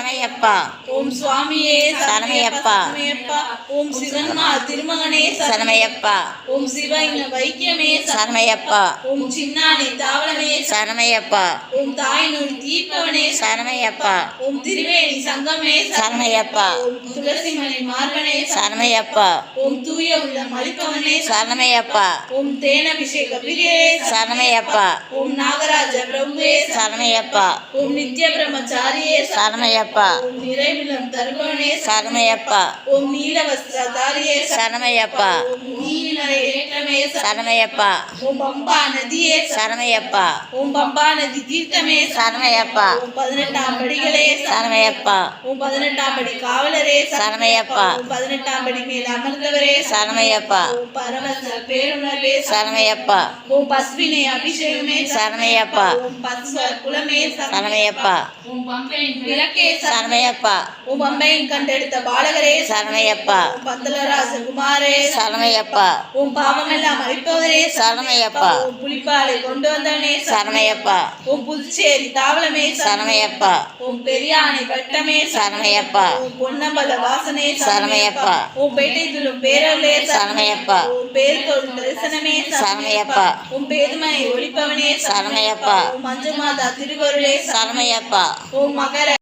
சரணையப்பா. ஓம் சுவாமியே சரணையப்பா. சரணையப்பா. ஓம் சிவன்மால் திருமகனே சரணையப்பா. ஓம் சிவ வைக்கியமே சரணையப்பா. ஓம் சின்னானி தாவளமே சரணையப்பா. ஓம் தாய்நூல் தீர்ப்பவனே சரணையப்பா. ஓம் திருவேணி சங்கமே சரணையப்பா. ஓம் துளசிமலை மார்பனே சரணையப்பா. ஓம் தூய உள்ள மலிப்பவனே சரணையப்பா. ஓம் தேனபிஷேக பிரியே சரணையப்பா. ஓம் நாகராஜ பிரபுவே சரணையப்பா. ஓம் நித்ய பிரம்மச்சாரியே சரணையப்பா. ஓம் நிறைவிலம் தருபவனே சரணையப்பா. ஓம் நீலவஸ்திரதாரியே சரணையப்பா. ஓம் நீலரை ஏற்றமே சரணையப்பா. ஓம் பம்பா நதியே சரணையப்பா. ஓம் பம்பா நதி தீர்த்தமே சரணையப்பா. ஓம் 18ஆம் படிகளே சரணையப்பா. ஓம் 18ஆம் படி காவலரே சரணையப்பா. ஓம் 18ஆம் படி மேல் அமர்ந்தவரே சரணையப்பா. ஓம் பரமச பேருணர்வே சரணையப்பா. ஓம் பஸ்வினை அபிஷேகமே சரணையப்பா. ஓம் பஸ்வ குலமே சரணையப்பா. ஓம் பம்பையின் விளக்கே சரணையப்பா. ஓம் பம்பையின் கண்டெடுத்த பாலகரே சரணையப்பா. ஓம் பந்தலராஜ குமாரே சரணையப்பா. ஓம் பாவமெல்லாம் அழிப்பவரே சரணையப்பா. ஓம் புலிப்பாலை கொண்டு வந்தவனே சரணையப்பா. ஓம் புதுச்சேரி தாவளமே சரணையப்பா. ஓம் பெரியானை வட்டமே சரணையப்பா. ஓம் பொன்னம்பல வாசனே சரணையப்பா. ஓம் பேட்டை துளும் பேரவளே சரணையப்பா. ஓம் பேர் தொழும் தரிசனமே சரணையப்பா. ஓம் பேதுமனை ஒளிப்பவனே சரணையப்பா. ஓம் மஞ்சு மாதா திருவருளே சரணையப்பா. ஓம் மகர